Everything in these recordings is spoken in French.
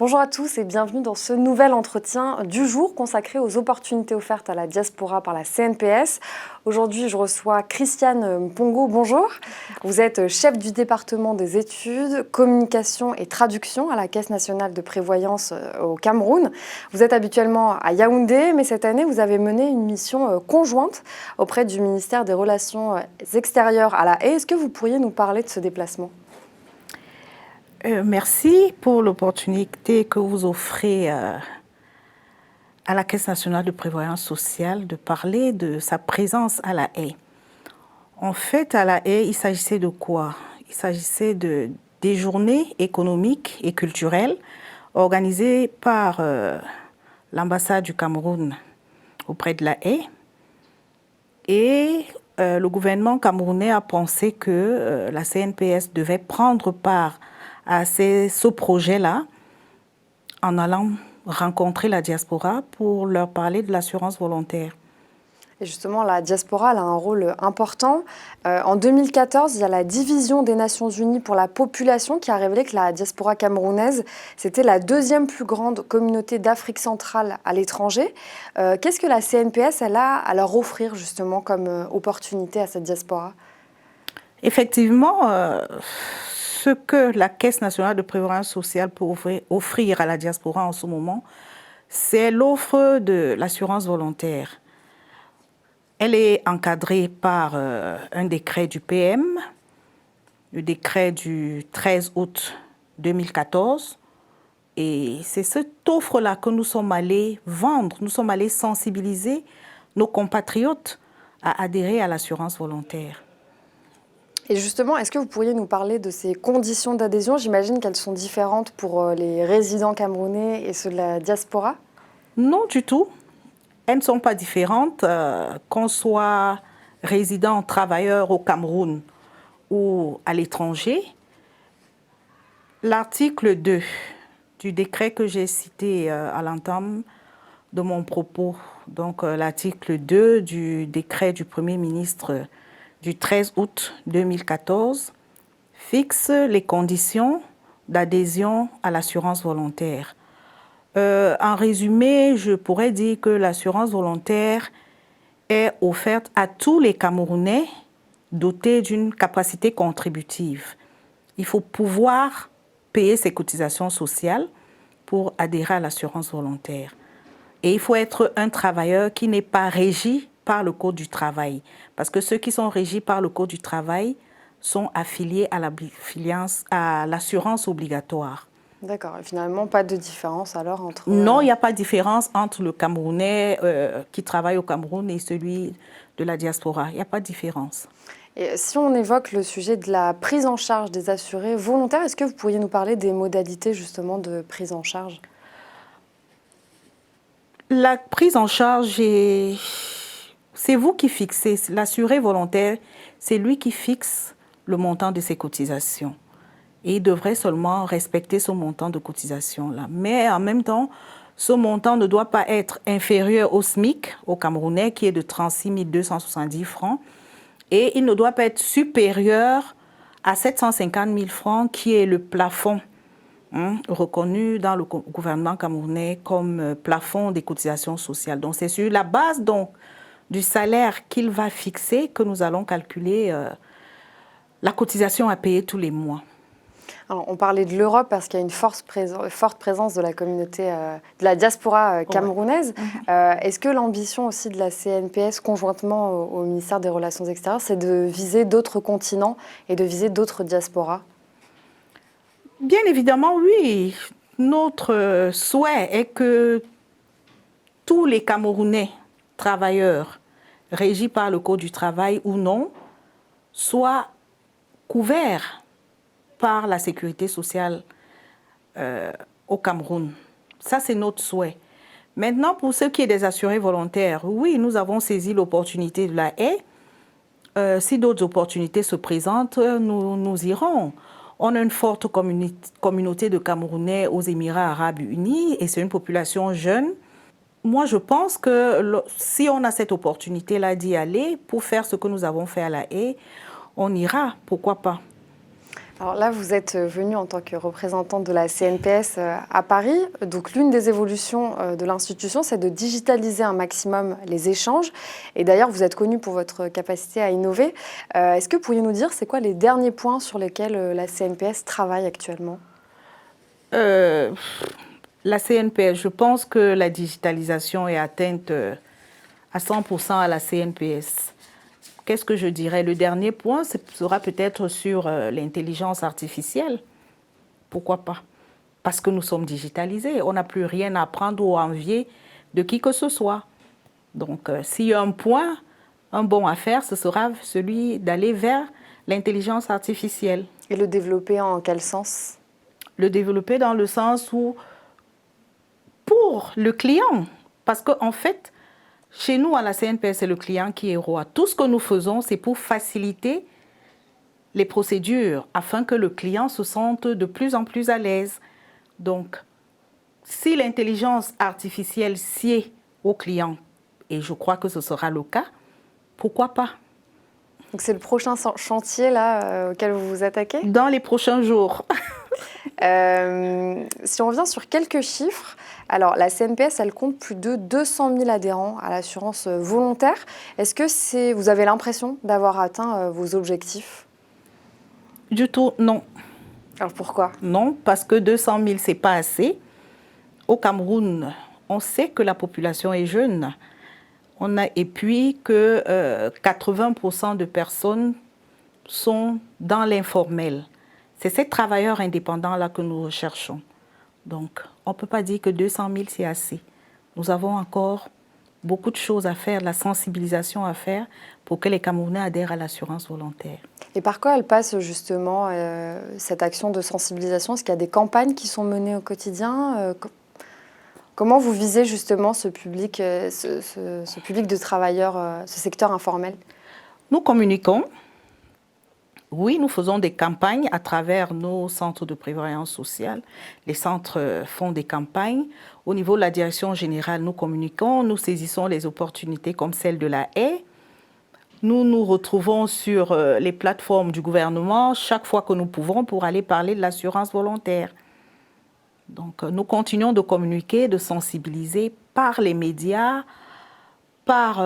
Bonjour à tous et bienvenue dans ce nouvel entretien du jour consacré aux opportunités offertes à la diaspora par la CNPS. Aujourd'hui, je reçois Christiane Mpongo. Bonjour. Vous êtes chef du département des études, communication et traduction à la Caisse nationale de prévoyance au Cameroun. Vous êtes habituellement à Yaoundé, mais cette année, vous avez mené une mission conjointe auprès du ministère des Relations extérieures à La Haye. Est-ce que vous pourriez nous parler de ce déplacement ? Merci pour l'opportunité que vous offrez à la Caisse nationale de prévoyance sociale de parler de sa présence à La Haye. En fait, à La Haye, il s'agissait de quoi? Il s'agissait des journées économiques et culturelles organisées par l'ambassade du Cameroun auprès de La Haye. Et le gouvernement camerounais a pensé que la CNPS devait prendre part à ce projet-là en allant rencontrer la diaspora pour leur parler de l'assurance volontaire. Et justement, la diaspora a un rôle important. En 2014, il y a la division des Nations Unies pour la population qui a révélé que la diaspora camerounaise, c'était la deuxième plus grande communauté d'Afrique centrale à l'étranger. Qu'est-ce que la CNPS elle a à leur offrir justement comme opportunité à cette diaspora ? Effectivement, ce que la Caisse nationale de prévoyance sociale peut offrir à la diaspora en ce moment, c'est l'offre de l'assurance volontaire. Elle est encadrée par un décret du PM, le décret du 13 août 2014. Et c'est cette offre-là que nous sommes allés vendre, nous sommes allés sensibiliser nos compatriotes à adhérer à l'assurance volontaire. Et justement, est-ce que vous pourriez nous parler de ces conditions d'adhésion ? J'imagine qu'elles sont différentes pour les résidents camerounais et ceux de la diaspora. Non, du tout. Elles ne sont pas différentes, qu'on soit résident, travailleur au Cameroun ou à l'étranger. L'article 2 du décret que j'ai cité à l'entame de mon propos, donc l'article 2 du décret du Premier ministre du 13 août 2014, fixe les conditions d'adhésion à l'assurance volontaire. En résumé, je pourrais dire que l'assurance volontaire est offerte à tous les Camerounais dotés d'une capacité contributive. Il faut pouvoir payer ses cotisations sociales pour adhérer à l'assurance volontaire. Et il faut être un travailleur qui n'est pas régi par le Code du travail. Parce que ceux qui sont régis par le Code du travail sont affiliés à l'assurance obligatoire. D'accord. Et finalement, pas de différence alors entre... Non, il n'y a pas de différence entre le Camerounais qui travaille au Cameroun et celui de la diaspora. Il n'y a pas de différence. Et si on évoque le sujet de la prise en charge des assurés volontaires, est-ce que vous pourriez nous parler des modalités justement de prise en charge ? La prise en charge, c'est vous qui fixez. L'assuré volontaire, c'est lui qui fixe le montant de ses cotisations. Et il devrait seulement respecter ce montant de cotisation-là. Mais en même temps, ce montant ne doit pas être inférieur au SMIC, au Camerounais, qui est de 36 270 francs. Et il ne doit pas être supérieur à 750 000 francs, qui est le plafond reconnu dans le gouvernement camerounais comme plafond des cotisations sociales. Donc c'est sur la base du salaire qu'il va fixer que nous allons calculer la cotisation à payer tous les mois. Alors, on parlait de l'Europe parce qu'il y a une forte présence de la communauté, de la diaspora camerounaise. Ouais. Est-ce que l'ambition aussi de la CNPS, conjointement au ministère des Relations extérieures, c'est de viser d'autres continents et de viser d'autres diasporas ? Bien évidemment, oui. Notre souhait est que tous les Camerounais travailleurs régis par le Code du travail ou non soient couverts par la sécurité sociale au Cameroun. Ça, c'est notre souhait. Maintenant, pour ce qui est des assurés volontaires, oui, nous avons saisi l'opportunité de La Haye. Si d'autres opportunités se présentent, nous irons. On a une forte communauté de Camerounais aux Émirats arabes unis et c'est une population jeune. Moi, je pense que si on a cette opportunité-là d'y aller pour faire ce que nous avons fait à La Haye, on ira, pourquoi pas. Alors là, vous êtes venu en tant que représentante de la CNPS à Paris. Donc l'une des évolutions de l'institution, c'est de digitaliser un maximum les échanges. Et d'ailleurs, vous êtes connu pour votre capacité à innover. Est-ce que vous pourriez nous dire, c'est quoi les derniers points sur lesquels la CNPS travaille actuellement? La CNPS, je pense que la digitalisation est atteinte à 100% à la CNPS. Qu'est-ce que je dirais? Le dernier point sera peut-être sur l'intelligence artificielle. Pourquoi pas? Parce que nous sommes digitalisés. On n'a plus rien à prendre ou à envier de qui que ce soit. Donc, s'il y a un point, un bon à faire, ce sera celui d'aller vers l'intelligence artificielle. Et le développer en quel sens? Le développer dans le sens où, pour le client, parce qu'en fait, chez nous, à la CNPS, c'est le client qui est roi. Tout ce que nous faisons, c'est pour faciliter les procédures afin que le client se sente de plus en plus à l'aise. Donc, si l'intelligence artificielle sied au client, et je crois que ce sera le cas, pourquoi pas? Donc c'est le prochain chantier là, auquel vous vous attaquez? Dans les prochains jours. Si on revient sur quelques chiffres, alors la CNPS, elle compte plus de 200 000 adhérents à l'assurance volontaire. Est-ce que vous avez l'impression d'avoir atteint vos objectifs? Du tout, non. Alors pourquoi? Non, parce que 200 000, ce n'est pas assez. Au Cameroun, on sait que la population est jeune. Et puis que 80% de personnes sont dans l'informel. C'est ces travailleurs indépendants-là que nous recherchons. Donc, on ne peut pas dire que 200 000, c'est assez. Nous avons encore beaucoup de choses à faire, de la sensibilisation à faire pour que les Camerounais adhèrent à l'assurance volontaire. Et par quoi elle passe justement cette action de sensibilisation? Est-ce qu'il y a des campagnes qui sont menées au quotidien? Comment vous visez justement ce public, ce public de travailleurs, ce secteur informel? Nous communiquons. Oui, nous faisons des campagnes à travers nos centres de prévoyance sociale. Les centres font des campagnes. Au niveau de la direction générale, nous communiquons, nous saisissons les opportunités comme celle de la haie. Nous nous retrouvons sur les plateformes du gouvernement chaque fois que nous pouvons pour aller parler de l'assurance volontaire. Donc, nous continuons de communiquer, de sensibiliser par les médias, par,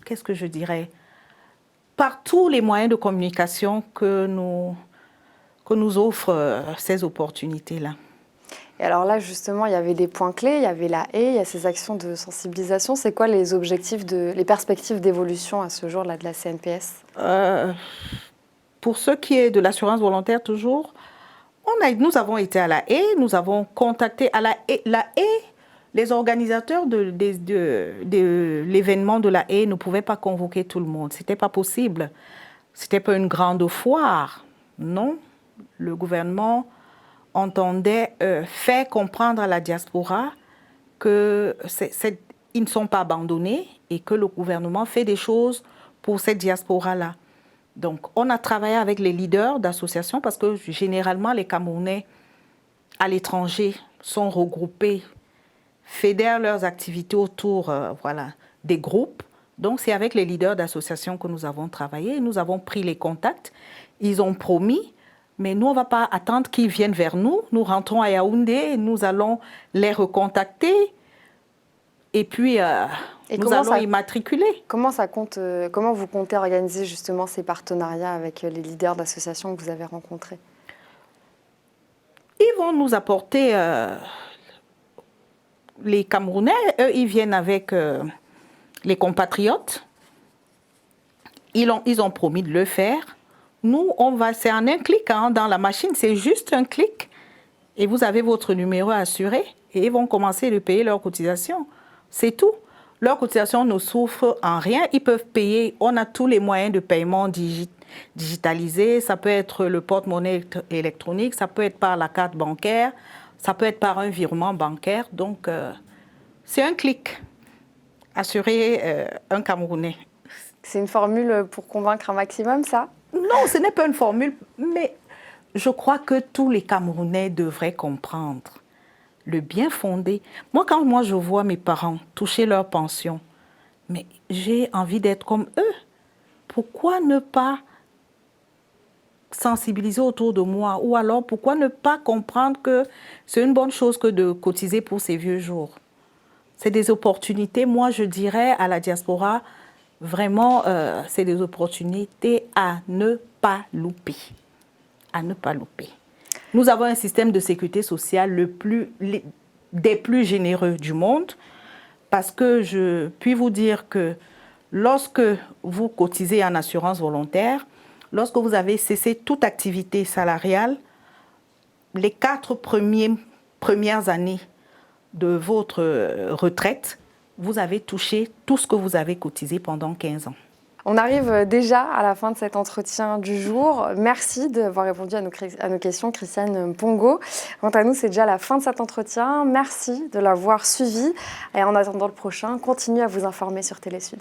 qu'est-ce que je dirais, par tous les moyens de communication que nous offrent ces opportunités-là. Et alors là, justement, il y avait des points clés, il y avait la haie, il y a ces actions de sensibilisation. C'est quoi les objectifs, les perspectives d'évolution à ce jour-là de la CNPS? Pour ce qui est de l'assurance volontaire, toujours, nous avons été à la haie, nous avons contacté à la haie, les organisateurs de l'événement de la haie ne pouvaient pas convoquer tout le monde. Ce n'était pas possible. Ce n'était pas une grande foire. Non, le gouvernement entendait faire comprendre à la diaspora qu'ils ne sont pas abandonnés et que le gouvernement fait des choses pour cette diaspora-là. Donc, on a travaillé avec les leaders d'associations parce que généralement, les Camerounais à l'étranger sont regroupés, fédèrent leurs activités autour des groupes. Donc, c'est avec les leaders d'associations que nous avons travaillé. Nous avons pris les contacts. Ils ont promis, mais nous, on ne va pas attendre qu'ils viennent vers nous. Nous rentrons à Yaoundé, nous allons les recontacter et puis nous allons immatriculer. Comment vous comptez organiser justement ces partenariats avec les leaders d'associations que vous avez rencontrés? Ils vont nous apporter... les Camerounais, eux, ils viennent avec les compatriotes. Ils ont promis de le faire. Nous, c'est en un clic dans la machine, c'est juste un clic. Et vous avez votre numéro assuré et ils vont commencer de payer leur cotisation. C'est tout. Leur cotisation ne souffre en rien. Ils peuvent payer. On a tous les moyens de paiement digitalisés. Ça peut être le porte-monnaie électronique, ça peut être par la carte bancaire, ça peut être par un virement bancaire. Donc, c'est un clic. Assurer un Camerounais. C'est une formule pour convaincre un maximum, ça? Non, ce n'est pas une formule, mais je crois que tous les Camerounais devraient comprendre le bien fondé. Quand je vois mes parents toucher leur pension, mais j'ai envie d'être comme eux. Pourquoi ne pas sensibiliser autour de moi? Ou alors, pourquoi ne pas comprendre que c'est une bonne chose que de cotiser pour ces vieux jours? C'est des opportunités, moi je dirais à la diaspora, vraiment, c'est des opportunités à ne pas louper. À ne pas louper. Nous avons un système de sécurité sociale des plus généreux du monde, parce que je puis vous dire que lorsque vous cotisez en assurance volontaire, lorsque vous avez cessé toute activité salariale, les 4 premières années de votre retraite, vous avez touché tout ce que vous avez cotisé pendant 15 ans. On arrive déjà à la fin de cet entretien du jour. Merci d'avoir répondu à nos questions, Christiane Mpongo. Quant à nous, c'est déjà la fin de cet entretien. Merci de l'avoir suivi. Et en attendant le prochain, continuez à vous informer sur Télé Sud.